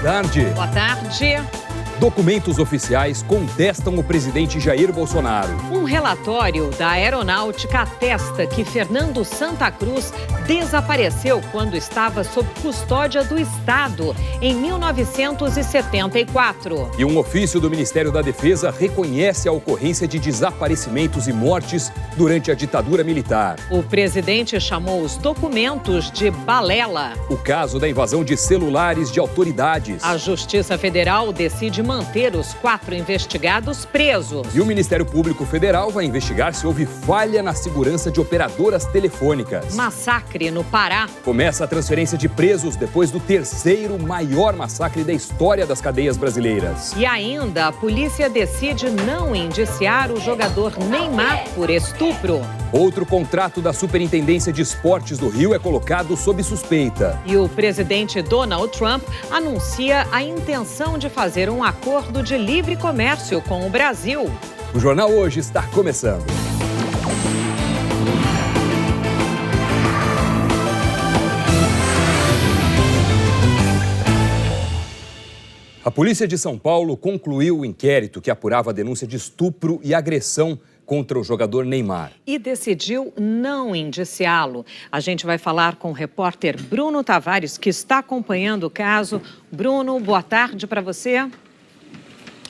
tarde. Boa tarde. Documentos oficiais contestam o presidente Jair Bolsonaro. Um relatório da Aeronáutica atesta que Fernando Santa Cruz desapareceu quando estava sob custódia do Estado em 1974. E um ofício do Ministério da Defesa reconhece a ocorrência de desaparecimentos e mortes durante a ditadura militar. O presidente chamou os documentos de balela. O caso da invasão de celulares de autoridades. A Justiça Federal decide manter os 4 investigados presos. E o Ministério Público Federal vai investigar se houve falha na segurança de operadoras telefônicas. Massacre no Pará. Começa a transferência de presos depois do 3º maior massacre da história das cadeias brasileiras. E ainda, a polícia decide não indiciar o jogador Neymar por estupro. Outro contrato da Superintendência de Esportes do Rio é colocado sob suspeita. E o presidente Donald Trump anuncia a intenção de fazer um acordo de livre comércio com o Brasil. O Jornal Hoje está começando. A polícia de São Paulo concluiu o inquérito que apurava a denúncia de estupro e agressão contra o jogador Neymar. E decidiu não indiciá-lo. A gente vai falar com o repórter Bruno Tavares, que está acompanhando o caso. Bruno, boa tarde para você.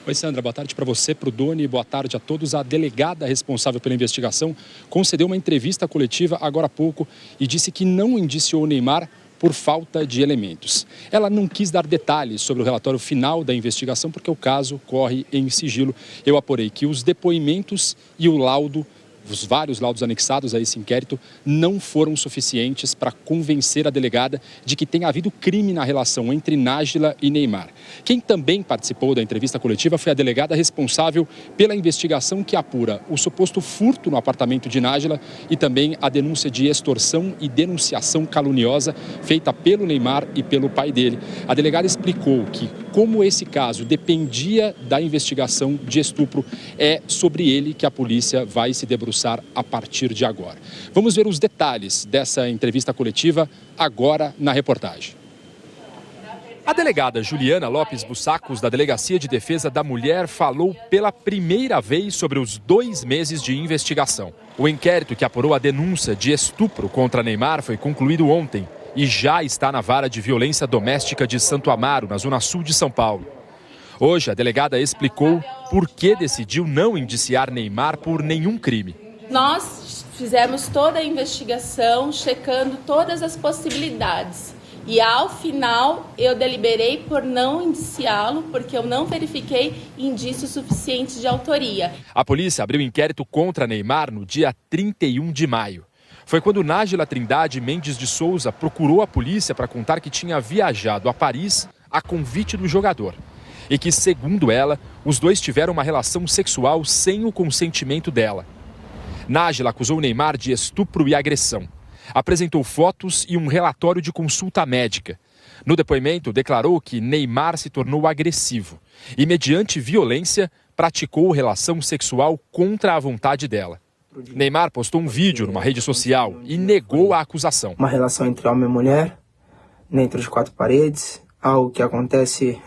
Oi, Sandra, boa tarde para você, para o Doni, boa tarde a todos. A delegada responsável pela investigação concedeu uma entrevista coletiva agora há pouco e disse que não indiciou o Neymar por falta de elementos. Ela não quis dar detalhes sobre o relatório final da investigação porque o caso corre em sigilo. Eu apurei que os depoimentos e o laudo, os vários laudos anexados a esse inquérito, não foram suficientes para convencer a delegada de que tenha havido crime na relação entre Nájila e Neymar. Quem também participou da entrevista coletiva foi a delegada responsável pela investigação que apura o suposto furto no apartamento de Nájila e também a denúncia de extorsão e denunciação caluniosa feita pelo Neymar e pelo pai dele. A delegada explicou que, como esse caso dependia da investigação de estupro, é sobre ele que a polícia vai se debruçar a partir de agora. Vamos ver os detalhes dessa entrevista coletiva agora na reportagem. A delegada Juliana Lopes Bussacos, da Delegacia de Defesa da Mulher, falou pela primeira vez sobre os 2 meses de investigação. O inquérito que apurou a denúncia de estupro contra Neymar foi concluído ontem e já está na Vara de Violência Doméstica de Santo Amaro, na zona sul de São Paulo. Hoje, a delegada explicou por que decidiu não indiciar Neymar por nenhum crime. Nós fizemos toda a investigação, checando todas as possibilidades. E ao final, eu deliberei por não indiciá-lo, porque eu não verifiquei indícios suficientes de autoria. A polícia abriu inquérito contra Neymar no dia 31 de maio. Foi quando Nájila Trindade Mendes de Souza procurou a polícia para contar que tinha viajado a Paris a convite do jogador. E que, segundo ela, os dois tiveram uma relação sexual sem o consentimento dela. Nájila acusou o Neymar de estupro e agressão. Apresentou fotos e um relatório de consulta médica. No depoimento, declarou que Neymar se tornou agressivo e, mediante violência, praticou relação sexual contra a vontade dela. Neymar postou um vídeo numa rede social e negou a acusação. Uma relação entre homem e mulher, dentro de 4 paredes, algo que acontece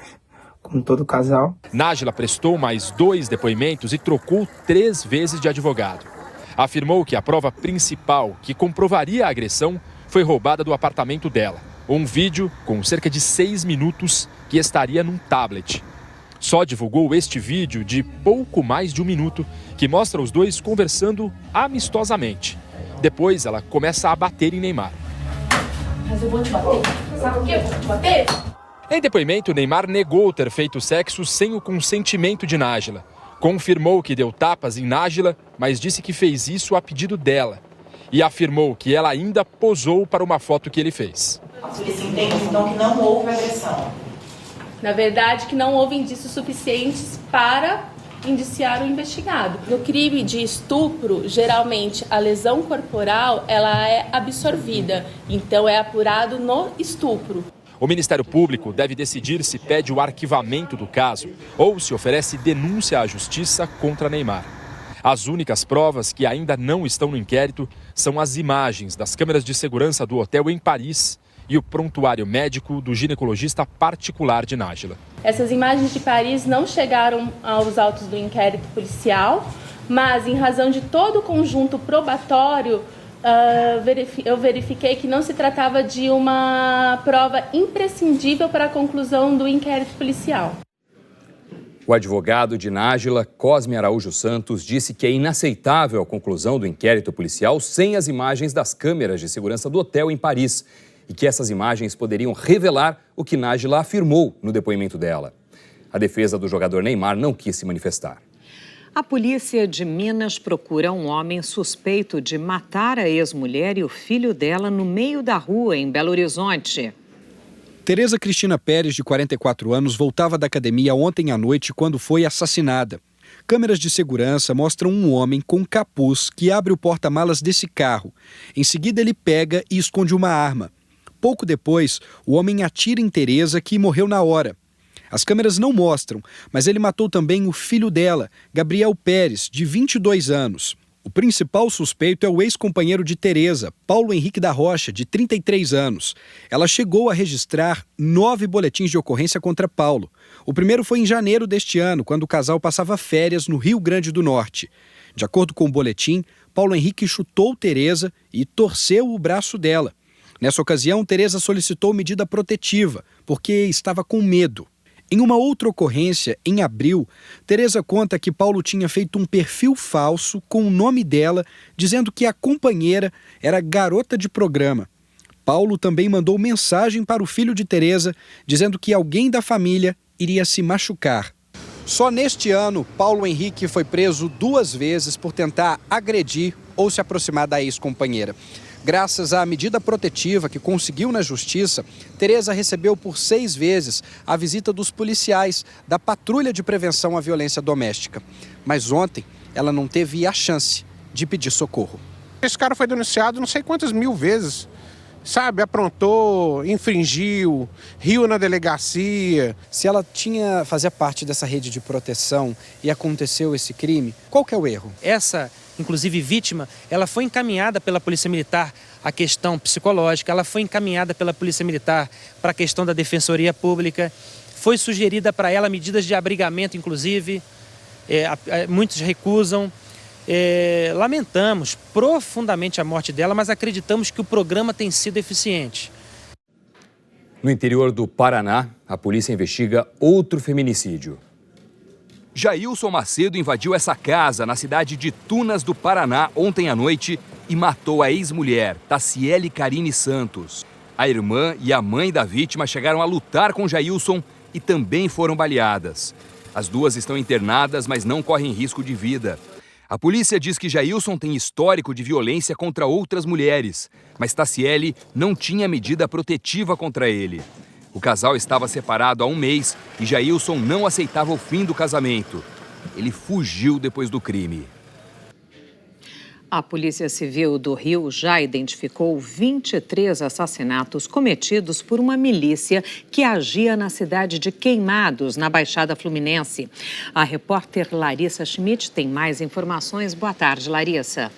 com todo casal. Nájila prestou mais 2 depoimentos e trocou 3 vezes de advogado. Afirmou que a prova principal que comprovaria a agressão foi roubada do apartamento dela. Um vídeo com cerca de 6 minutos que estaria num tablet. Só divulgou este vídeo de pouco mais de 1 minuto que mostra os dois conversando amistosamente. Depois ela começa a bater em Neymar. Mas eu vou te bater. Sabe por quê? Eu vou te bater? Em depoimento, Neymar negou ter feito sexo sem o consentimento de Nájila. Confirmou que deu tapas em Nájila, mas disse que fez isso a pedido dela. E afirmou que ela ainda posou para uma foto que ele fez. A polícia entende, então, que não houve agressão. Na verdade, que não houve indícios suficientes para indiciar o investigado. No crime de estupro, geralmente a lesão corporal ela é absorvida, então é apurado no estupro. O Ministério Público deve decidir se pede o arquivamento do caso ou se oferece denúncia à Justiça contra Neymar. As únicas provas que ainda não estão no inquérito são as imagens das câmeras de segurança do hotel em Paris e o prontuário médico do ginecologista particular de Nájila. Essas imagens de Paris não chegaram aos autos do inquérito policial, mas em razão de todo o conjunto probatório, eu verifiquei que não se tratava de uma prova imprescindível para a conclusão do inquérito policial. O advogado de Nájila, Cosme Araújo Santos, disse que é inaceitável a conclusão do inquérito policial sem as imagens das câmeras de segurança do hotel em Paris e que essas imagens poderiam revelar o que Nájila afirmou no depoimento dela. A defesa do jogador Neymar não quis se manifestar. A polícia de Minas procura um homem suspeito de matar a ex-mulher e o filho dela no meio da rua, em Belo Horizonte. Tereza Cristina Pérez, de 44 anos, voltava da academia ontem à noite quando foi assassinada. Câmeras de segurança mostram um homem com capuz que abre o porta-malas desse carro. Em seguida, ele pega e esconde uma arma. Pouco depois, o homem atira em Tereza, que morreu na hora. As câmeras não mostram, mas ele matou também o filho dela, Gabriel Pérez, de 22 anos. O principal suspeito é o ex-companheiro de Tereza, Paulo Henrique da Rocha, de 33 anos. Ela chegou a registrar 9 boletins de ocorrência contra Paulo. O primeiro foi em janeiro deste ano, quando o casal passava férias no Rio Grande do Norte. De acordo com o boletim, Paulo Henrique chutou Tereza e torceu o braço dela. Nessa ocasião, Tereza solicitou medida protetiva, porque estava com medo. Em uma outra ocorrência, em abril, Tereza conta que Paulo tinha feito um perfil falso com o nome dela, dizendo que a companheira era garota de programa. Paulo também mandou mensagem para o filho de Tereza, dizendo que alguém da família iria se machucar. Só neste ano, Paulo Henrique foi preso 2 vezes por tentar agredir ou se aproximar da ex-companheira. Graças à medida protetiva que conseguiu na justiça, Tereza recebeu por 6 vezes a visita dos policiais da Patrulha de Prevenção à Violência Doméstica. Mas ontem, ela não teve a chance de pedir socorro. Esse cara foi denunciado não sei quantas mil vezes, sabe? Aprontou, infringiu, riu na delegacia. Se ela fazia parte dessa rede de proteção e aconteceu esse crime, qual que é o erro? Essa, inclusive vítima, ela foi encaminhada pela Polícia Militar à questão psicológica, ela foi encaminhada pela Polícia Militar para a questão da Defensoria Pública, foi sugerida para ela medidas de abrigamento, inclusive, muitos recusam. Lamentamos profundamente a morte dela, mas acreditamos que o programa tem sido eficiente. No interior do Paraná, a polícia investiga outro feminicídio. Jailson Macedo invadiu essa casa na cidade de Tunas do Paraná ontem à noite e matou a ex-mulher, Taciele Carine Santos. A irmã e a mãe da vítima chegaram a lutar com Jailson e também foram baleadas. As duas estão internadas, mas não correm risco de vida. A polícia diz que Jailson tem histórico de violência contra outras mulheres, mas Taciele não tinha medida protetiva contra ele. O casal estava separado há 1 mês e Jailson não aceitava o fim do casamento. Ele fugiu depois do crime. A Polícia Civil do Rio já identificou 23 assassinatos cometidos por uma milícia que agia na cidade de Queimados, na Baixada Fluminense. A repórter Larissa Schmidt tem mais informações. Boa tarde, Larissa.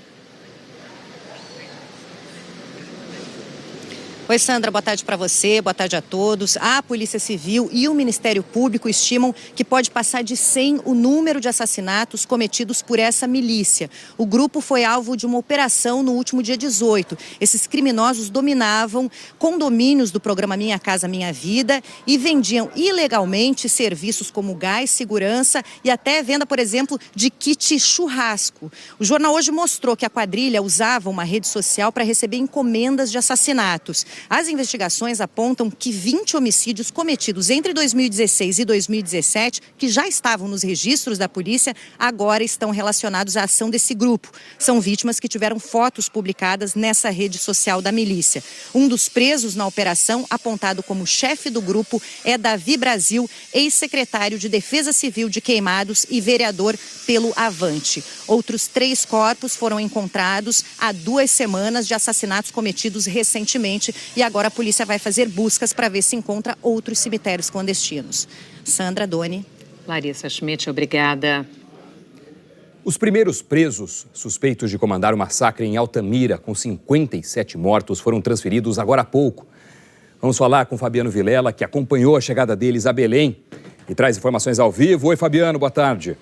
Oi, Sandra, boa tarde para você, boa tarde a todos. A Polícia Civil e o Ministério Público estimam que pode passar de 100 o número de assassinatos cometidos por essa milícia. O grupo foi alvo de uma operação no último dia 18. Esses criminosos dominavam condomínios do programa Minha Casa Minha Vida e vendiam ilegalmente serviços como gás, segurança e até venda, por exemplo, de kit churrasco. O jornal hoje mostrou que a quadrilha usava uma rede social para receber encomendas de assassinatos. As investigações apontam que 20 homicídios cometidos entre 2016 e 2017, que já estavam nos registros da polícia, agora estão relacionados à ação desse grupo. São vítimas que tiveram fotos publicadas nessa rede social da milícia. Um dos presos na operação, apontado como chefe do grupo, é Davi Brasil, ex-secretário de Defesa Civil de Queimados e vereador pelo Avante. Outros 3 corpos foram encontrados há 2 semanas de assassinatos cometidos recentemente. E agora a polícia vai fazer buscas para ver se encontra outros cemitérios clandestinos. Sandra, Doni. Larissa Schmidt, obrigada. Os primeiros presos, suspeitos de comandar o massacre em Altamira, com 57 mortos, foram transferidos agora há pouco. Vamos falar com o Fabiano Vilela, que acompanhou a chegada deles a Belém e traz informações ao vivo. Oi, Fabiano, boa tarde.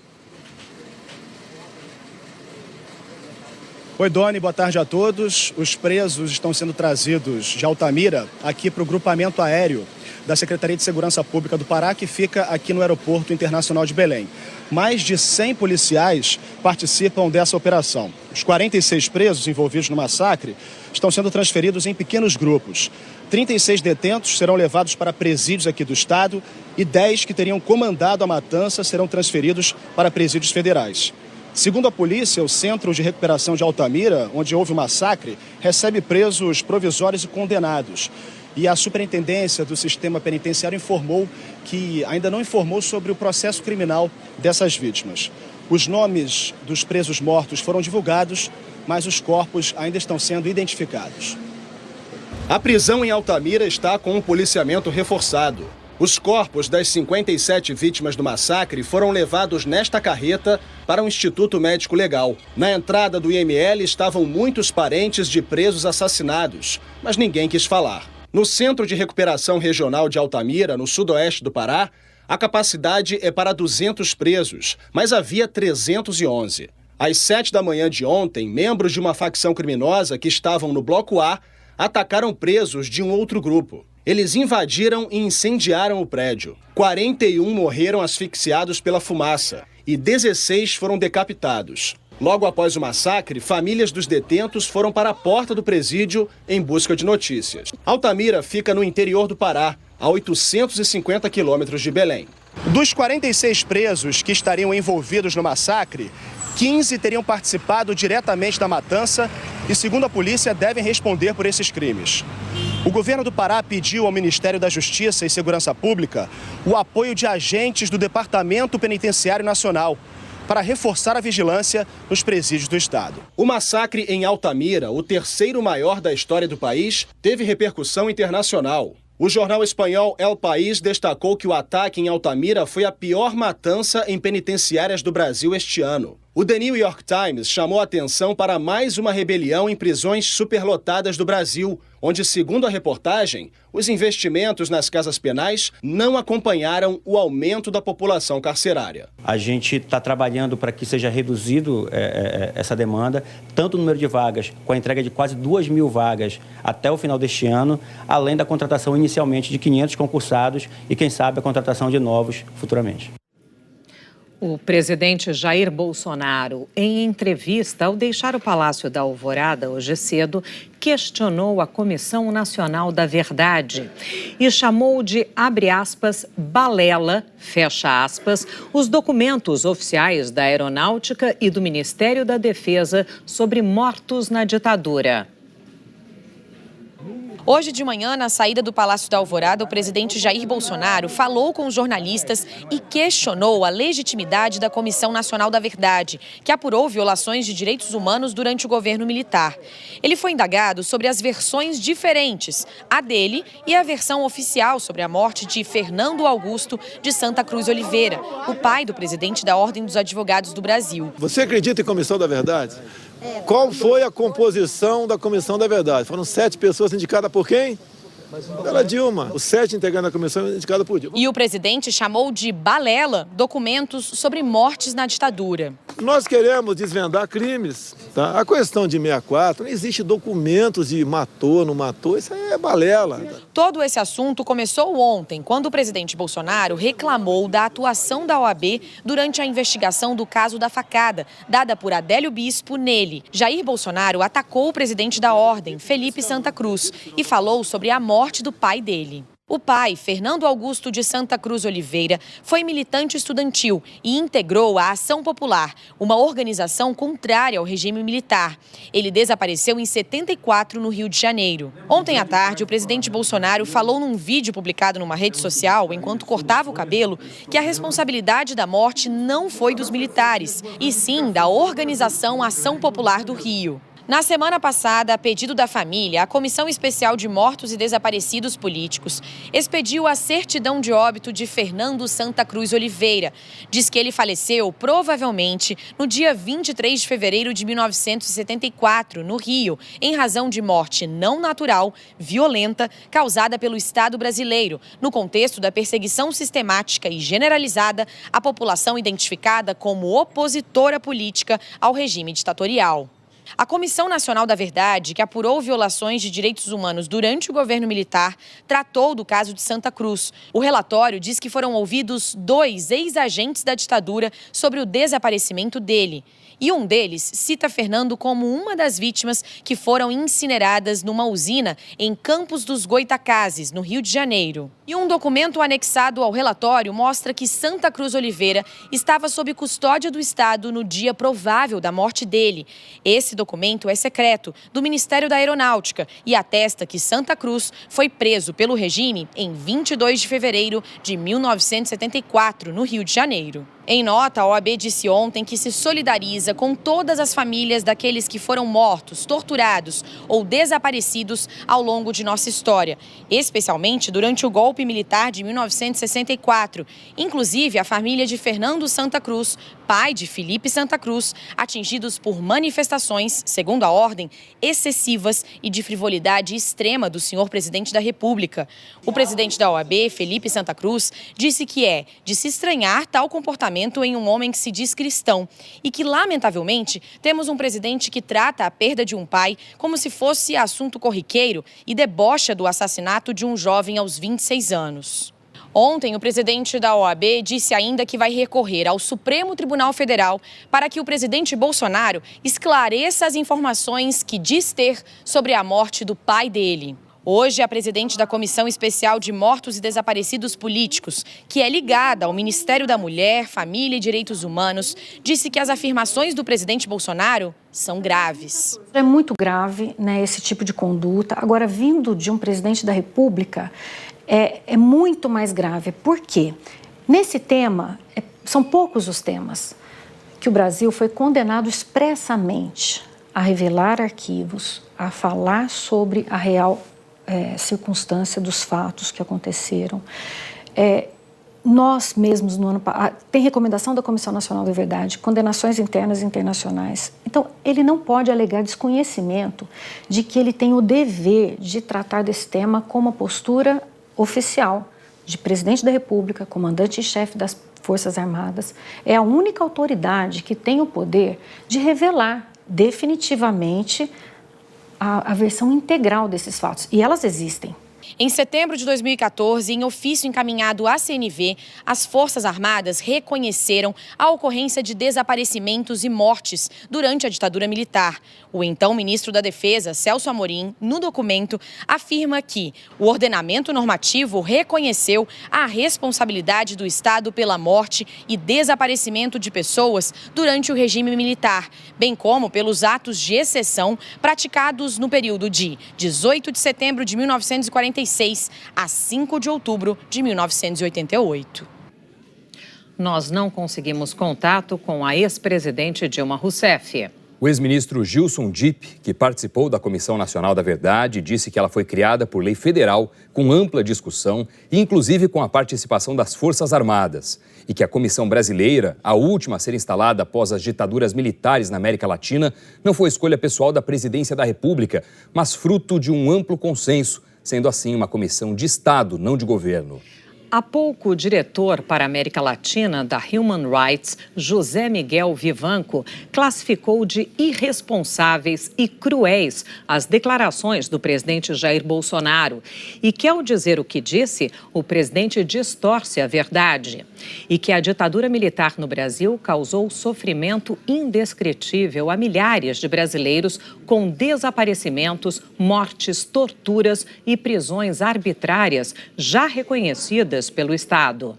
Oi, Doni, boa tarde a todos. Os presos estão sendo trazidos de Altamira aqui para o grupamento aéreo da Secretaria de Segurança Pública do Pará, que fica aqui no Aeroporto Internacional de Belém. Mais de 100 policiais participam dessa operação. Os 46 presos envolvidos no massacre estão sendo transferidos em pequenos grupos. 36 detentos serão levados para presídios aqui do estado e 10 que teriam comandado a matança serão transferidos para presídios federais. Segundo a polícia, o Centro de Recuperação de Altamira, onde houve o massacre, recebe presos provisórios e condenados. E a Superintendência do Sistema Penitenciário informou que ainda não informou sobre o processo criminal dessas vítimas. Os nomes dos presos mortos foram divulgados, mas os corpos ainda estão sendo identificados. A prisão em Altamira está com um policiamento reforçado. Os corpos das 57 vítimas do massacre foram levados nesta carreta para o Instituto Médico Legal. Na entrada do IML estavam muitos parentes de presos assassinados, mas ninguém quis falar. No Centro de Recuperação Regional de Altamira, no sudoeste do Pará, a capacidade é para 200 presos, mas havia 311. Às 7 da manhã de ontem, membros de uma facção criminosa que estavam no Bloco A atacaram presos de um outro grupo. Eles invadiram e incendiaram o prédio. 41 morreram asfixiados pela fumaça e 16 foram decapitados. Logo após o massacre, famílias dos detentos foram para a porta do presídio em busca de notícias. Altamira fica no interior do Pará, a 850 quilômetros de Belém. Dos 46 presos que estariam envolvidos no massacre, 15 teriam participado diretamente da matança e, segundo a polícia, devem responder por esses crimes. O governo do Pará pediu ao Ministério da Justiça e Segurança Pública o apoio de agentes do Departamento Penitenciário Nacional para reforçar a vigilância nos presídios do estado. O massacre em Altamira, o terceiro maior da história do país, teve repercussão internacional. O jornal espanhol El País destacou que o ataque em Altamira foi a pior matança em penitenciárias do Brasil este ano. O The New York Times chamou a atenção para mais uma rebelião em prisões superlotadas do Brasil, onde, segundo a reportagem, os investimentos nas casas penais não acompanharam o aumento da população carcerária. A gente está trabalhando para que seja reduzido essa demanda, tanto o número de vagas, com a entrega de quase 2.000 vagas até o final deste ano, além da contratação inicialmente de 500 concursados e, quem sabe, a contratação de novos futuramente. O presidente Jair Bolsonaro, em entrevista ao deixar o Palácio da Alvorada hoje cedo, questionou a Comissão Nacional da Verdade e chamou de, abre aspas, balela, fecha aspas, os documentos oficiais da Aeronáutica e do Ministério da Defesa sobre mortos na ditadura. Hoje de manhã, na saída do Palácio da Alvorada, o presidente Jair Bolsonaro falou com os jornalistas e questionou a legitimidade da Comissão Nacional da Verdade, que apurou violações de direitos humanos durante o governo militar. Ele foi indagado sobre as versões diferentes, a dele e a versão oficial sobre a morte de Fernando Augusto de Santa Cruz Oliveira, o pai do presidente da Ordem dos Advogados do Brasil. Você acredita em Comissão da Verdade? Qual foi a composição da Comissão da Verdade? Foram 7 pessoas indicadas por quem? Pela Dilma. Os 7 integrantes da comissão indicados por Dilma. E o presidente chamou de balela documentos sobre mortes na ditadura. Nós queremos desvendar crimes. Tá? A questão de 64, não existe documentos de matou, não matou, isso aí é balela. Todo esse assunto começou ontem, quando o presidente Bolsonaro reclamou da atuação da OAB durante a investigação do caso da facada, dada por Adélio Bispo nele. Jair Bolsonaro atacou o presidente da Ordem, Felipe Santa Cruz, e falou sobre a morte do pai dele. O pai, Fernando Augusto de Santa Cruz Oliveira, foi militante estudantil e integrou a Ação Popular, uma organização contrária ao regime militar. Ele desapareceu em 74 no Rio de Janeiro. Ontem à tarde, o presidente Bolsonaro falou num vídeo publicado numa rede social, enquanto cortava o cabelo, que a responsabilidade da morte não foi dos militares, e sim da organização Ação Popular do Rio. Na semana passada, a pedido da família, a Comissão Especial de Mortos e Desaparecidos Políticos expediu a certidão de óbito de Fernando Santa Cruz Oliveira. Diz que ele faleceu, provavelmente, no dia 23 de fevereiro de 1974, no Rio, em razão de morte não natural, violenta, causada pelo Estado brasileiro, no contexto da perseguição sistemática e generalizada à população identificada como opositora política ao regime ditatorial. A Comissão Nacional da Verdade, que apurou violações de direitos humanos durante o governo militar, tratou do caso de Santa Cruz. O relatório diz que foram ouvidos 2 ex-agentes da ditadura sobre o desaparecimento dele. E um deles cita Fernando como uma das vítimas que foram incineradas numa usina em Campos dos Goitacazes, no Rio de Janeiro. E um documento anexado ao relatório mostra que Santa Cruz Oliveira estava sob custódia do Estado no dia provável da morte dele. Esse documento é secreto, do Ministério da Aeronáutica, e atesta que Santa Cruz foi preso pelo regime em 22 de fevereiro de 1974, no Rio de Janeiro. Em nota, a OAB disse ontem que se solidariza com todas as famílias daqueles que foram mortos, torturados ou desaparecidos ao longo de nossa história, especialmente durante o golpe militar de 1964, inclusive a família de Fernando Santa Cruz, pai de Felipe Santa Cruz, atingidos por manifestações, segundo a ordem, excessivas e de frivolidade extrema do senhor presidente da República. O presidente da OAB, Felipe Santa Cruz, disse que é de se estranhar tal comportamento em um homem que se diz cristão e que, lamentavelmente, temos um presidente que trata a perda de um pai como se fosse assunto corriqueiro e debocha do assassinato de um jovem aos 26 anos. Ontem, o presidente da OAB disse ainda que vai recorrer ao Supremo Tribunal Federal para que o presidente Bolsonaro esclareça as informações que diz ter sobre a morte do pai dele. Hoje, a presidente da Comissão Especial de Mortos e Desaparecidos Políticos, que é ligada ao Ministério da Mulher, Família e Direitos Humanos, disse que as afirmações do presidente Bolsonaro são graves. É muito grave, né, esse tipo de conduta. Agora, vindo de um presidente da República, é muito mais grave. Por quê? Nesse tema, são poucos os temas que o Brasil foi condenado expressamente a revelar arquivos, a falar sobre a real circunstância dos fatos que aconteceram. Nós mesmos, no ano passado, tem recomendação da Comissão Nacional da Verdade, condenações internas e internacionais. Então, ele não pode alegar desconhecimento de que ele tem o dever de tratar desse tema com uma postura oficial de presidente da República, comandante em chefe das Forças Armadas. É a única autoridade que tem o poder de revelar definitivamente a versão integral desses fatos. E elas existem. Em setembro de 2014, em ofício encaminhado à CNV, as Forças Armadas reconheceram a ocorrência de desaparecimentos e mortes durante a ditadura militar. O então ministro da Defesa, Celso Amorim, no documento, afirma que o ordenamento normativo reconheceu a responsabilidade do Estado pela morte e desaparecimento de pessoas durante o regime militar, bem como pelos atos de exceção praticados no período de 18 de setembro de 1946 a 5 de outubro de 1988. Nós não conseguimos contato com a ex-presidente Dilma Rousseff. O ex-ministro Gilson Dipp, que participou da Comissão Nacional da Verdade, disse que ela foi criada por lei federal, com ampla discussão, inclusive com a participação das Forças Armadas, e que a Comissão Brasileira, a última a ser instalada após as ditaduras militares na América Latina, não foi escolha pessoal da Presidência da República, mas fruto de um amplo consenso, sendo assim uma comissão de Estado, não de governo. Há pouco, o diretor para a América Latina da Human Rights, José Miguel Vivanco, classificou de irresponsáveis e cruéis as declarações do presidente Jair Bolsonaro e que, ao dizer o que disse, o presidente distorce a verdade e que a ditadura militar no Brasil causou sofrimento indescritível a milhares de brasileiros com desaparecimentos, mortes, torturas e prisões arbitrárias já reconhecidas pelo Estado.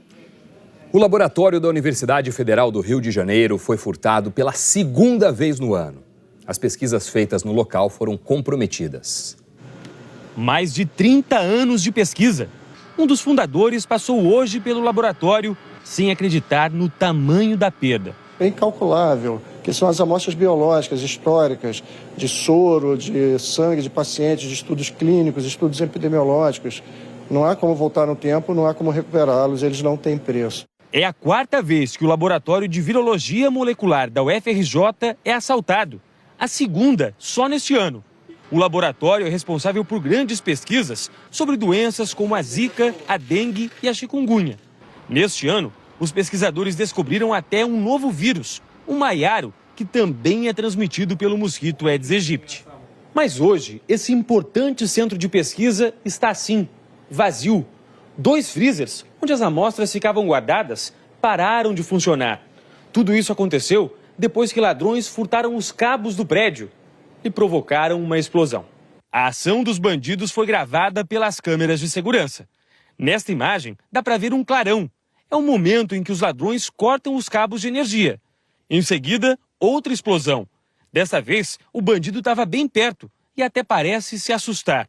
O laboratório da Universidade Federal do Rio de Janeiro foi furtado pela segunda vez no ano. As pesquisas feitas no local foram comprometidas. Mais de 30 anos de pesquisa. Um dos fundadores passou hoje pelo laboratório sem acreditar no tamanho da perda. é incalculável, que são as amostras biológicas, históricas, de soro, de sangue de pacientes, de estudos clínicos, estudos epidemiológicos. Não há como voltar no tempo, não há como recuperá-los, eles não têm preço. É a quarta vez que o Laboratório de Virologia Molecular da UFRJ é assaltado. A segunda, só neste ano. O laboratório é responsável por grandes pesquisas sobre doenças como a zika, a dengue e a chikungunya. Neste ano, os pesquisadores descobriram até um novo vírus, o maiaro, que também é transmitido pelo mosquito Aedes aegypti. Mas hoje, esse importante centro de pesquisa está assim, vazio. 2 freezers, onde as amostras ficavam guardadas, pararam de funcionar. Tudo isso aconteceu depois que ladrões furtaram os cabos do prédio e provocaram uma explosão. A ação dos bandidos foi gravada pelas câmeras de segurança. Nesta imagem, dá para ver um clarão. É o momento em que os ladrões cortam os cabos de energia. Em seguida, outra explosão. Dessa vez, o bandido estava bem perto e até parece se assustar.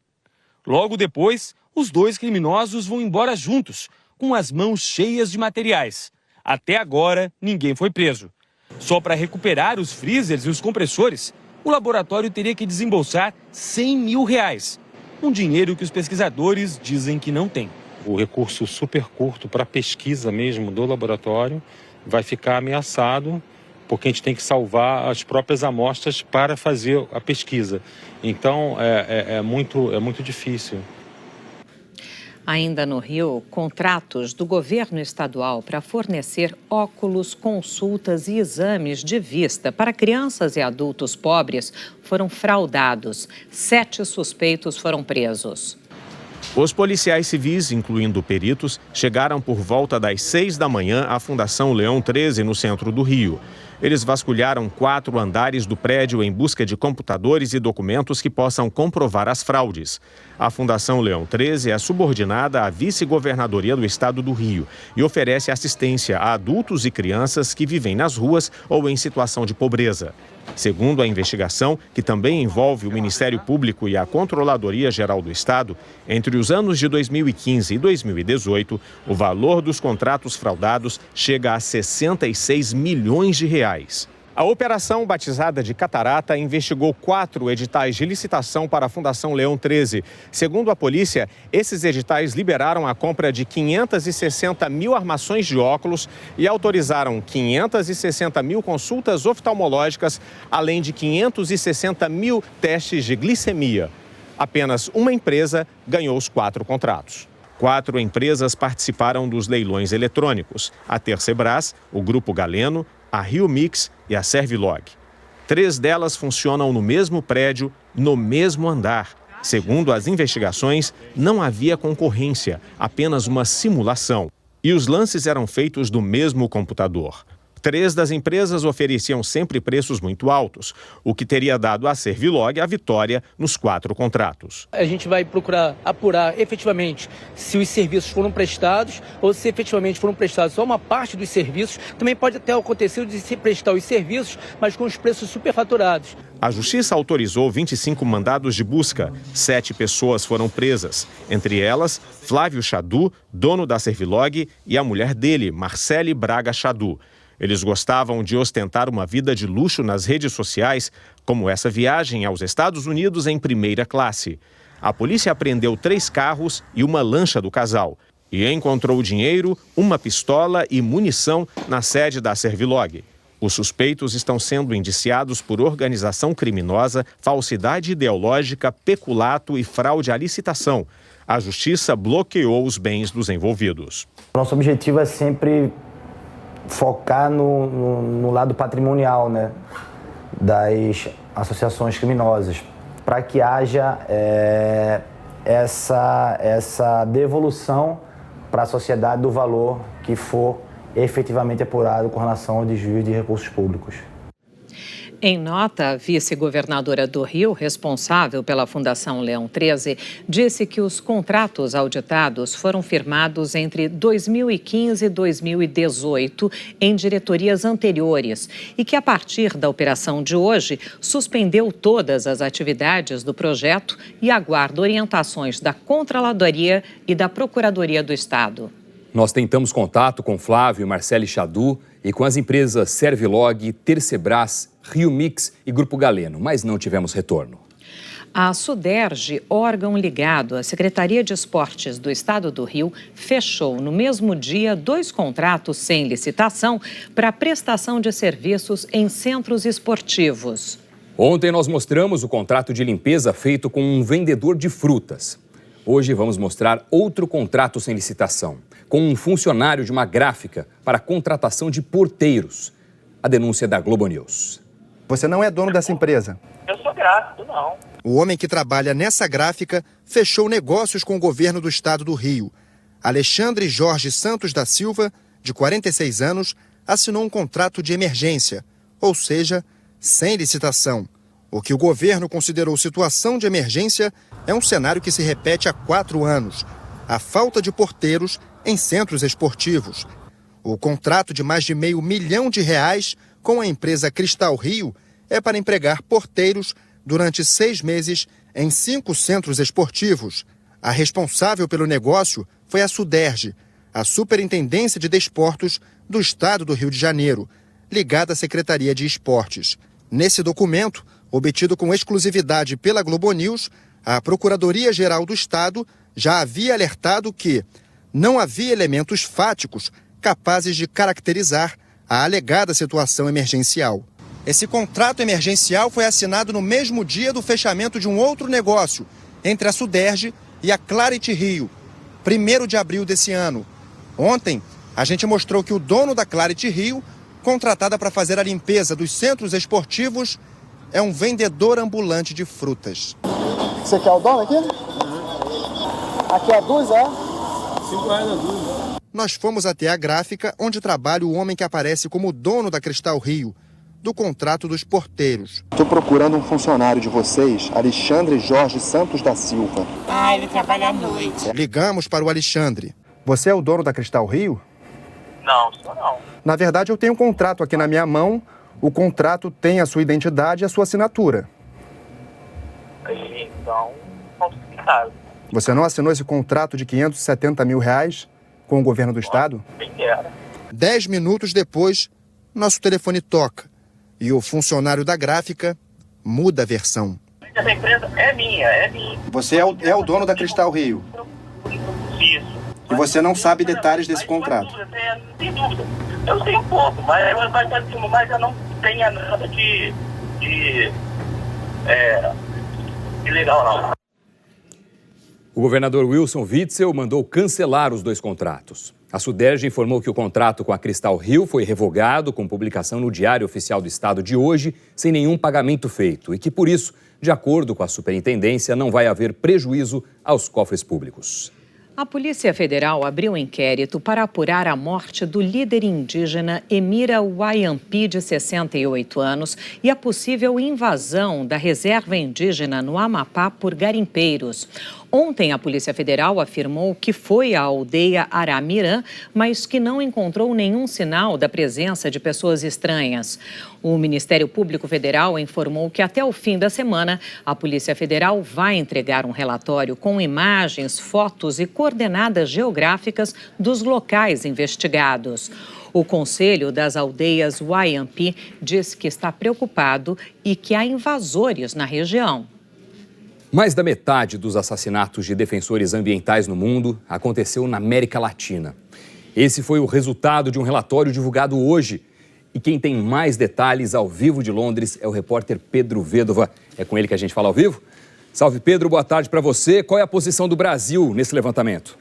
Logo depois, os 2 criminosos vão embora juntos, com as mãos cheias de materiais. Até agora, ninguém foi preso. Só para recuperar os freezers e os compressores, o laboratório teria que desembolsar R$100 mil. Um dinheiro que os pesquisadores dizem que não tem. O recurso super curto para a pesquisa mesmo do laboratório vai ficar ameaçado, porque a gente tem que salvar as próprias amostras para fazer a pesquisa. Então, é muito difícil. Ainda no Rio, contratos do governo estadual para fornecer óculos, consultas e exames de vista para crianças e adultos pobres foram fraudados. 7 suspeitos foram presos. Os policiais civis, incluindo peritos, chegaram por volta das 6 da manhã à Fundação Leão 13, no centro do Rio. Eles vasculharam 4 andares do prédio em busca de computadores e documentos que possam comprovar as fraudes. A Fundação Leão 13 é subordinada à vice-governadoria do estado do Rio e oferece assistência a adultos e crianças que vivem nas ruas ou em situação de pobreza. Segundo a investigação, que também envolve o Ministério Público e a Controladoria Geral do Estado, entre os anos de 2015 e 2018, o valor dos contratos fraudados chega a R$66 milhões. A operação, batizada de Catarata, investigou 4 editais de licitação para a Fundação Leão 13. Segundo a polícia, esses editais liberaram a compra de 560 mil armações de óculos e autorizaram 560 mil consultas oftalmológicas, além de 560 mil testes de glicemia. Apenas uma empresa ganhou os 4 contratos. 4 empresas participaram dos leilões eletrônicos: a Tercebras, o Grupo Galeno, a Rio Mix e a Servilog. 3 delas funcionam no mesmo prédio, no mesmo andar. Segundo as investigações, não havia concorrência, apenas uma simulação. E os lances eram feitos do mesmo computador. 3 das empresas ofereciam sempre preços muito altos, o que teria dado à Servilog a vitória nos 4 contratos. A gente vai procurar apurar efetivamente se os serviços foram prestados ou se efetivamente foram prestados só uma parte dos serviços. Também pode até acontecer de se prestar os serviços, mas com os preços superfaturados. A Justiça autorizou 25 mandados de busca. 7 pessoas foram presas, entre elas Flávio Chadu, dono da Servilog, e a mulher dele, Marcele Braga Chadu. Eles gostavam de ostentar uma vida de luxo nas redes sociais, como essa viagem aos Estados Unidos em primeira classe. A polícia apreendeu 3 carros e uma lancha do casal e encontrou dinheiro, uma pistola e munição na sede da Servilog. Os suspeitos estão sendo indiciados por organização criminosa, falsidade ideológica, peculato e fraude à licitação. A Justiça bloqueou os bens dos envolvidos. Nosso objetivo é sempre focar no lado patrimonial, né, das associações criminosas, para que haja essa devolução para a sociedade do valor que for efetivamente apurado com relação ao desvio de recursos públicos. Em nota, a vice-governadora do Rio, responsável pela Fundação Leão 13, disse que os contratos auditados foram firmados entre 2015 e 2018 em diretorias anteriores e que, a partir da operação de hoje, suspendeu todas as atividades do projeto e aguarda orientações da Controladoria e da Procuradoria do Estado. Nós tentamos contato com Flávio e Marcele Chadu. e com as empresas Servilog, Tercebras, Rio Mix e Grupo Galeno, mas não tivemos retorno. A Suderge, órgão ligado à Secretaria de Esportes do Estado do Rio, fechou no mesmo dia 2 contratos sem licitação para prestação de serviços em centros esportivos. Ontem nós mostramos o contrato de limpeza feito com um vendedor de frutas. Hoje vamos mostrar outro contrato sem licitação, com um funcionário de uma gráfica para contratação de porteiros. A denúncia da Globo News. Você não é dono dessa empresa? Eu sou gráfico, não. O homem que trabalha nessa gráfica fechou negócios com o governo do estado do Rio. Alexandre Jorge Santos da Silva, de 46 anos, assinou um contrato de emergência, ou seja, sem licitação. O que o governo considerou situação de emergência é um cenário que se repete há 4 anos. A falta de porteiros em centros esportivos. O contrato de mais de R$500 milhão com a empresa Cristal Rio é para empregar porteiros durante 6 meses em 5 centros esportivos. A responsável pelo negócio foi a Suderge, a Superintendência de Desportos do Estado do Rio de Janeiro, ligada à Secretaria de Esportes. Nesse documento, obtido com exclusividade pela Globo News, a Procuradoria-Geral do Estado já havia alertado que não havia elementos fáticos capazes de caracterizar a alegada situação emergencial. Esse contrato emergencial foi assinado no mesmo dia do fechamento de um outro negócio entre a Suderge e a Clarity Rio, 1º de abril desse ano. Ontem, a gente mostrou que o dono da Clarity Rio, contratada para fazer a limpeza dos centros esportivos, é um vendedor ambulante de frutas. Você quer o dono aqui? Aqui é 2, é? 5 reais a dúzia. Nós fomos até a gráfica onde trabalha o homem que aparece como dono da Cristal Rio, do contrato dos porteiros. Estou procurando um funcionário de vocês, Alexandre Jorge Santos da Silva. Ele trabalha à noite. Ligamos para o Alexandre. Você é o dono da Cristal Rio? Não, sou não. Na verdade, eu tenho um contrato aqui na minha mão. O contrato tem a sua identidade e a sua assinatura. Então, complicado. Você não assinou esse contrato de R$570 mil com o governo do estado? Quem era? 10 minutos depois, nosso telefone toca e o funcionário da gráfica muda a versão. Essa empresa é minha. Você é o dono da Cristal Rio? Isso. E você não sabe detalhes desse contrato? Sem dúvida. Eu sei um pouco, mas eu não tenho nada de ilegal, não. O governador Wilson Witzel mandou cancelar os 2 contratos. A Suderge informou que o contrato com a Cristal Rio foi revogado com publicação no Diário Oficial do Estado de hoje, sem nenhum pagamento feito, e que, por isso, de acordo com a superintendência, não vai haver prejuízo aos cofres públicos. A Polícia Federal abriu um inquérito para apurar a morte do líder indígena Emira Wayampi, de 68 anos, e a possível invasão da reserva indígena no Amapá por garimpeiros. Ontem, a Polícia Federal afirmou que foi à aldeia Aramirã, mas que não encontrou nenhum sinal da presença de pessoas estranhas. O Ministério Público Federal informou que até o fim da semana, a Polícia Federal vai entregar um relatório com imagens, fotos e coordenadas geográficas dos locais investigados. O Conselho das Aldeias Wayampi diz que está preocupado e que há invasores na região. Mais da metade dos assassinatos de defensores ambientais no mundo aconteceu na América Latina. Esse foi o resultado de um relatório divulgado hoje. E quem tem mais detalhes ao vivo de Londres é o repórter Pedro Vedova. É com ele que a gente fala ao vivo. Salve, Pedro, boa tarde para você. Qual é a posição do Brasil nesse levantamento?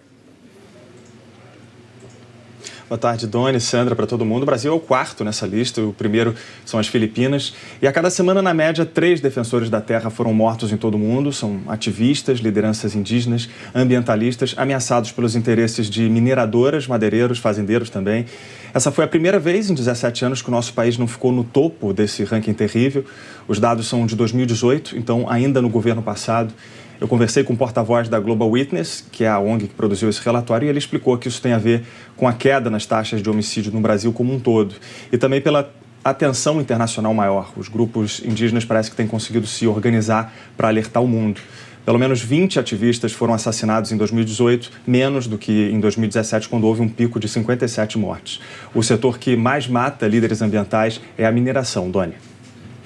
Boa tarde, Doni, Sandra, para todo mundo. O Brasil é o 4º nessa lista, o primeiro são as Filipinas. E a cada semana, na média, 3 defensores da terra foram mortos em todo o mundo. São ativistas, lideranças indígenas, ambientalistas, ameaçados pelos interesses de mineradoras, madeireiros, fazendeiros também. Essa foi a primeira vez em 17 anos que o nosso país não ficou no topo desse ranking terrível. Os dados são de 2018, então ainda no governo passado. Eu conversei com o porta-voz da Global Witness, que é a ONG que produziu esse relatório, e ele explicou que isso tem a ver com a queda nas taxas de homicídio no Brasil como um todo e também pela atenção internacional maior. Os grupos indígenas parecem que têm conseguido se organizar para alertar o mundo. Pelo menos 20 ativistas foram assassinados em 2018, menos do que em 2017, quando houve um pico de 57 mortes. O setor que mais mata líderes ambientais é a mineração, Doni.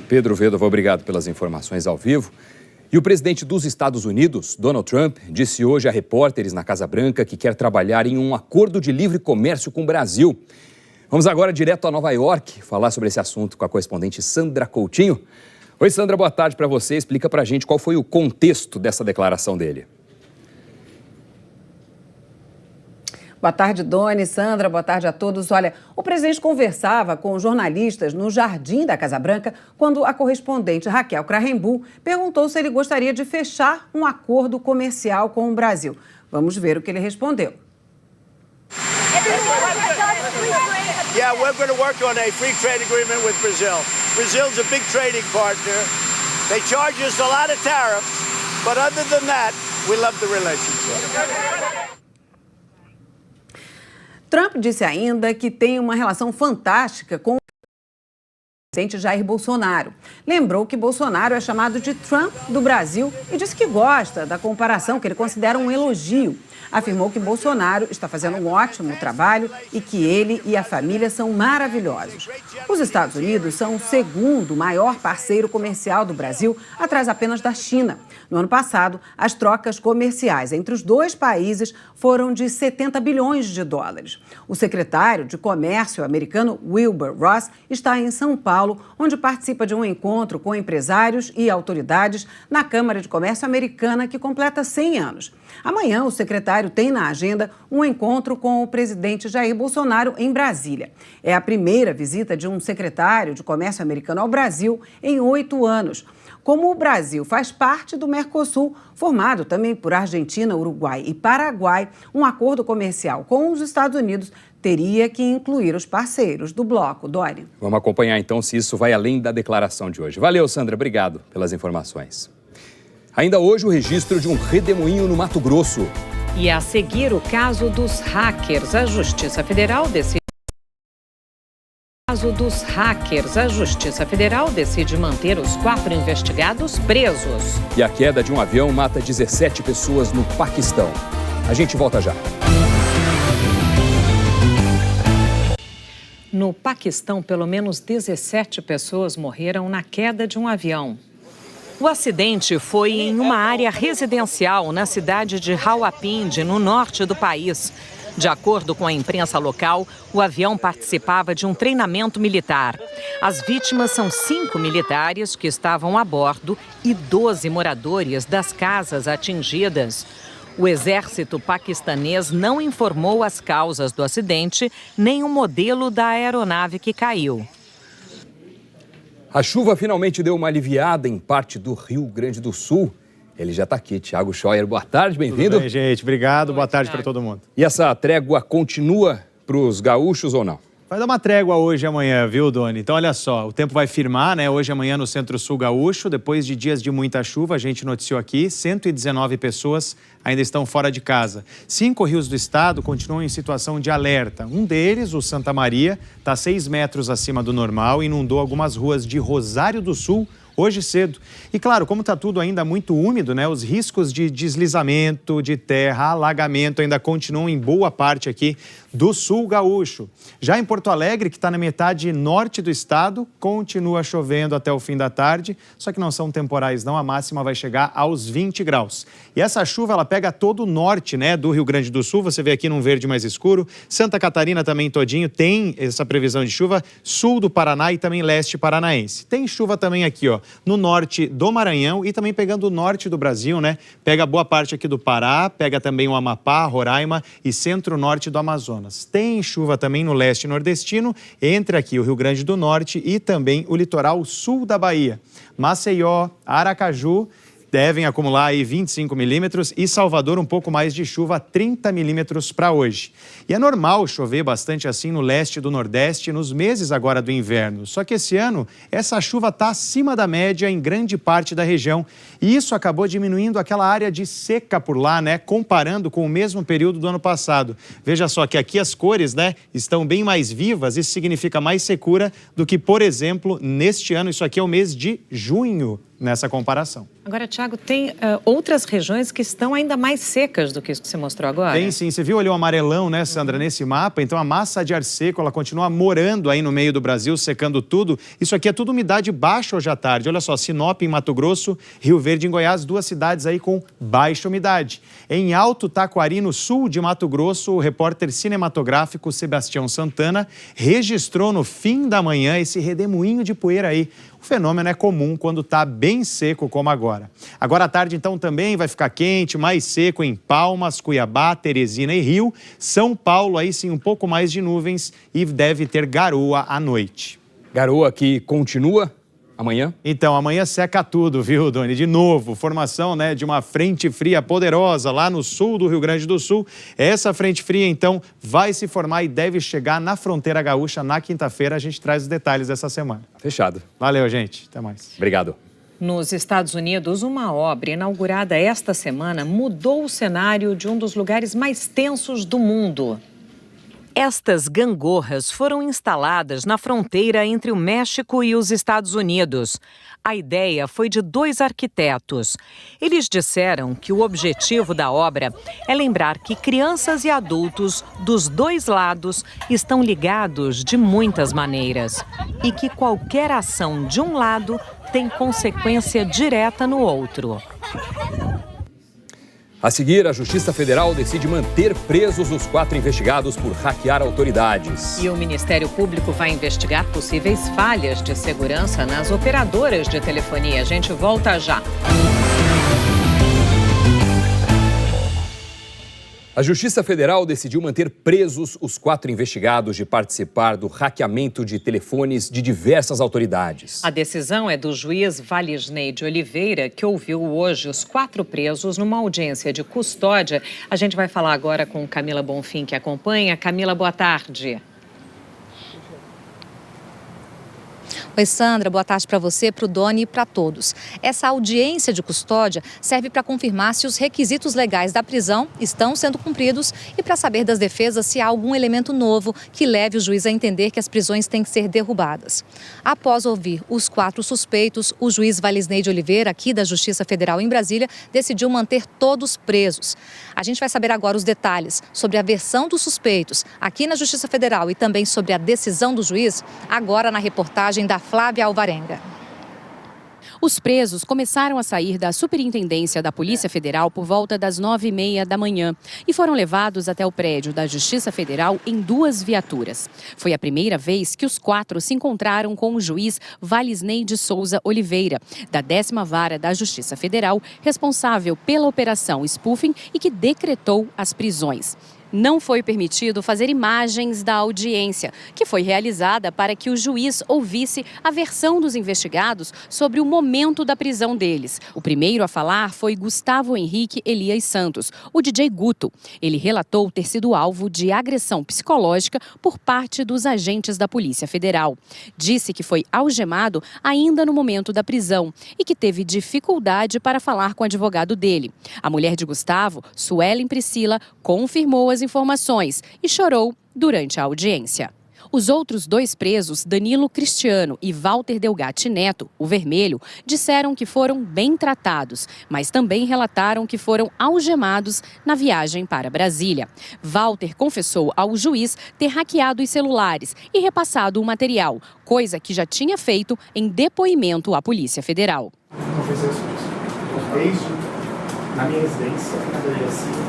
Pedro Vedova, obrigado pelas informações ao vivo. E o presidente dos Estados Unidos, Donald Trump, disse hoje a repórteres na Casa Branca que quer trabalhar em um acordo de livre comércio com o Brasil. Vamos agora direto a Nova York falar sobre esse assunto com a correspondente Sandra Coutinho. Oi, Sandra, boa tarde para você. Explica para a gente qual foi o contexto dessa declaração dele. Boa tarde, Doni, Sandra, boa tarde a todos. Olha, o presidente conversava com jornalistas no jardim da Casa Branca quando a correspondente Raquel Krahenbuhl perguntou se ele gostaria de fechar um acordo comercial com o Brasil. Vamos ver o que ele respondeu. Yeah, we're going to work on a free trade agreement with Brazil. Brazil's a big trading partner. They charge us a lot of tariffs, but other than that, we love the relationship. Trump disse ainda que tem uma relação fantástica com o presidente Jair Bolsonaro. Lembrou que Bolsonaro é chamado de Trump do Brasil e disse que gosta da comparação, que ele considera um elogio. Afirmou que Bolsonaro está fazendo um ótimo trabalho e que ele e a família são maravilhosos. Os Estados Unidos são o segundo maior parceiro comercial do Brasil, atrás apenas da China. No ano passado, as trocas comerciais entre os dois países foram de 70 bilhões de dólares. O secretário de Comércio americano, Wilbur Ross, está em São Paulo, onde participa de um encontro com empresários e autoridades na Câmara de Comércio Americana, que completa 100 anos. Amanhã, o secretário tem na agenda um encontro com o presidente Jair Bolsonaro em Brasília. É a primeira visita de um secretário de Comércio americano ao Brasil em 8 anos. Como o Brasil faz parte do Mercosul, formado também por Argentina, Uruguai e Paraguai, um acordo comercial com os Estados Unidos teria que incluir os parceiros do bloco. Dori. Vamos acompanhar então se isso vai além da declaração de hoje. Valeu, Sandra. Obrigado pelas informações. Ainda hoje o registro de um redemoinho no Mato Grosso. E a seguir o caso dos hackers, a Justiça Federal decide manter os 4 investigados presos. E a queda de um avião mata 17 pessoas no Paquistão. A gente volta já. No Paquistão, pelo menos 17 pessoas morreram na queda de um avião. O acidente foi em uma área residencial na cidade de Rawalpindi, no norte do país. De acordo com a imprensa local, o avião participava de um treinamento militar. As vítimas são 5 militares que estavam a bordo e 12 moradores das casas atingidas. O exército paquistanês não informou as causas do acidente, nem o modelo da aeronave que caiu. A chuva finalmente deu uma aliviada em parte do Rio Grande do Sul. Ele já está aqui, Thiago Scheuer. Boa tarde, bem-vindo. Tudo bem, gente. Obrigado. Boa tarde para todo mundo. E essa trégua continua para os gaúchos ou não? Vai dar uma trégua hoje e amanhã, viu, Doni? Então, olha só, o tempo vai firmar, né? Hoje e amanhã no Centro-Sul gaúcho, depois de dias de muita chuva, a gente noticiou aqui, 119 pessoas ainda estão fora de casa. 5 rios do estado continuam em situação de alerta. Um deles, o Santa Maria, está 6 metros acima do normal e inundou algumas ruas de Rosário do Sul hoje cedo. E claro, como está tudo ainda muito úmido, né? Os riscos de deslizamento de terra, alagamento ainda continuam em boa parte aqui do sul gaúcho. Já em Porto Alegre, que está na metade norte do estado, continua chovendo até o fim da tarde, só que não são temporais não, a máxima vai chegar aos 20 graus. E essa chuva, ela pega todo o norte, né, do Rio Grande do Sul, você vê aqui num verde mais escuro. Santa Catarina também todinho tem essa previsão de chuva, sul do Paraná e também leste paranaense. Tem chuva também aqui, ó, no norte do Maranhão e também pegando o norte do Brasil, né? Pega boa parte aqui do Pará, pega também o Amapá, Roraima e centro-norte do Amazonas. Tem chuva também no leste nordestino, entre aqui o Rio Grande do Norte e também o litoral sul da Bahia. Maceió, Aracaju devem acumular aí 25 milímetros e Salvador um pouco mais de chuva, 30 milímetros para hoje. E é normal chover bastante assim no leste do Nordeste nos meses agora do inverno. Só que esse ano essa chuva está acima da média em grande parte da região e isso acabou diminuindo aquela área de seca por lá, né? Comparando com o mesmo período do ano passado. Veja só que aqui as cores, né, estão bem mais vivas, isso significa mais secura do que, por exemplo, neste ano, isso aqui é o mês de junho. nessa comparação. Agora, Thiago, tem outras regiões que estão ainda mais secas do que isso que você mostrou agora? Tem sim. Você viu ali o amarelão, né, Sandra, nesse mapa? Então, a massa de ar seco, ela continua morando aí no meio do Brasil, secando tudo. Isso aqui é tudo umidade baixa hoje à tarde. Olha só, Sinop, em Mato Grosso, Rio Verde, em Goiás, 2 cidades aí com baixa umidade. Em Alto Taquari, no sul de Mato Grosso, o repórter cinematográfico Sebastião Santana registrou no fim da manhã esse redemoinho de poeira aí. O fenômeno é comum quando está bem seco como agora. Agora à tarde, então, também vai ficar quente, mais seco em Palmas, Cuiabá, Teresina e Rio. São Paulo, aí sim, um pouco mais de nuvens e deve ter garoa à noite. Garoa que continua amanhã? Então, amanhã seca tudo, viu, Doni? De novo, formação, né, de uma frente fria poderosa lá no sul do Rio Grande do Sul. Essa frente fria, então, vai se formar e deve chegar na fronteira gaúcha na quinta-feira. A gente traz os detalhes dessa semana. Fechado. Valeu, gente. Até mais. Obrigado. Nos Estados Unidos, uma obra inaugurada esta semana mudou o cenário de um dos lugares mais tensos do mundo. Estas gangorras foram instaladas na fronteira entre o México e os Estados Unidos. A ideia foi de 2 arquitetos. Eles disseram que o objetivo da obra é lembrar que crianças e adultos dos 2 lados estão ligados de muitas maneiras e que qualquer ação de um lado tem consequência direta no outro. A seguir, a Justiça Federal decide manter presos os 4 investigados por hackear autoridades. E o Ministério Público vai investigar possíveis falhas de segurança nas operadoras de telefonia. A gente volta já. A Justiça Federal decidiu manter presos os 4 investigados de participar do hackeamento de telefones de diversas autoridades. A decisão é do juiz Valisney de Oliveira, que ouviu hoje os 4 presos numa audiência de custódia. A gente vai falar agora com Camila Bonfim, que acompanha. Camila, boa tarde. Oi, Sandra, boa tarde para você, para o Doni e para todos. Essa audiência de custódia serve para confirmar se os requisitos legais da prisão estão sendo cumpridos e para saber das defesas se há algum elemento novo que leve o juiz a entender que as prisões têm que ser derrubadas. Após ouvir os 4 suspeitos, o juiz Valisney de Oliveira, aqui da Justiça Federal em Brasília, decidiu manter todos presos. A gente vai saber agora os detalhes sobre a versão dos suspeitos aqui na Justiça Federal e também sobre a decisão do juiz, agora na reportagem da Flávia Alvarenga. Os presos começaram a sair da Superintendência da Polícia Federal por volta das 9h30 da manhã e foram levados até o prédio da Justiça Federal em 2 viaturas. Foi a primeira vez que os 4 se encontraram com o juiz Valisney de Souza Oliveira, da 10ª Vara da Justiça Federal, responsável pela Operação Spoofing e que decretou as prisões. Não foi permitido fazer imagens da audiência, que foi realizada para que o juiz ouvisse a versão dos investigados sobre o momento da prisão deles. O primeiro a falar foi Gustavo Henrique Elias Santos, o DJ Guto. Ele relatou ter sido alvo de agressão psicológica por parte dos agentes da Polícia Federal. Disse que foi algemado ainda no momento da prisão e que teve dificuldade para falar com o advogado dele. A mulher de Gustavo, Suelen Priscila, confirmou as informações e chorou durante a audiência. Os outros 2 presos, Danilo Cristiano e Walter Delgatti Neto, o Vermelho, disseram que foram bem tratados, mas também relataram que foram algemados na viagem para Brasília. Walter confessou ao juiz ter hackeado os celulares e repassado o material, coisa que já tinha feito em depoimento à Polícia Federal. Confessei isso. Eu fiz na minha residência, na delegacia.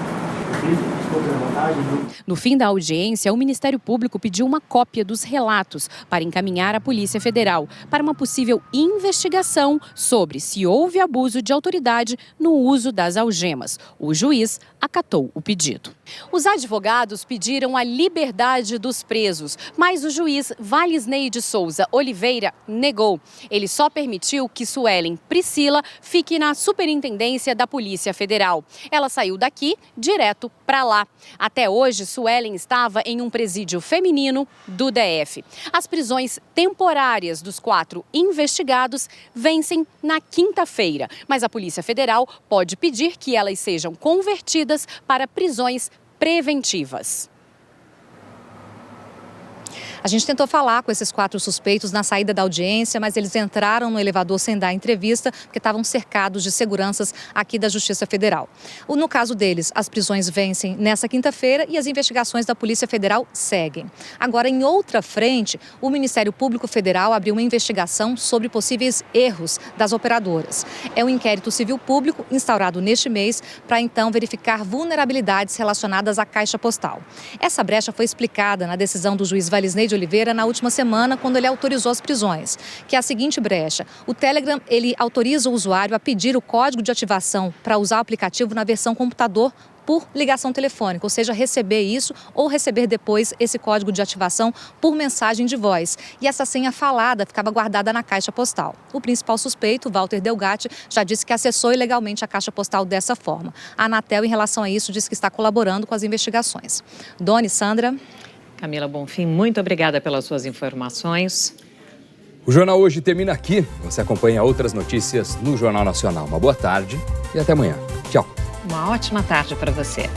No fim da audiência, o Ministério Público pediu uma cópia dos relatos para encaminhar à Polícia Federal para uma possível investigação sobre se houve abuso de autoridade no uso das algemas. O juiz acatou o pedido. Os advogados pediram a liberdade dos presos, mas o juiz Valisney de Souza Oliveira negou. Ele só permitiu que Suelen Priscila fique na Superintendência da Polícia Federal. Ela saiu daqui direto para lá. Até hoje, Suelen estava em um presídio feminino do DF. As prisões temporárias dos 4 investigados vencem na quinta-feira, mas a Polícia Federal pode pedir que elas sejam convertidas para prisões preventivas. A gente tentou falar com esses 4 suspeitos na saída da audiência, mas eles entraram no elevador sem dar entrevista, porque estavam cercados de seguranças aqui da Justiça Federal. No caso deles, as prisões vencem nessa quinta-feira e as investigações da Polícia Federal seguem. Agora, em outra frente, o Ministério Público Federal abriu uma investigação sobre possíveis erros das operadoras. É um inquérito civil público instaurado neste mês para então verificar vulnerabilidades relacionadas à Caixa Postal. Essa brecha foi explicada na decisão do juiz Valisney de Oliveira na última semana, quando ele autorizou as prisões, que é a seguinte brecha: o Telegram, ele autoriza o usuário a pedir o código de ativação para usar o aplicativo na versão computador por ligação telefônica, ou seja, receber isso ou receber depois esse código de ativação por mensagem de voz. E essa senha falada ficava guardada na Caixa Postal. O principal suspeito, Walter Delgatti, já disse que acessou ilegalmente a Caixa Postal dessa forma. A Anatel, em relação a isso, diz que está colaborando com as investigações. Doni, Sandra. Camila Bonfim, muito obrigada pelas suas informações. O Jornal Hoje termina aqui. Você acompanha outras notícias no Jornal Nacional. Uma boa tarde e até amanhã. Tchau. Uma ótima tarde para você.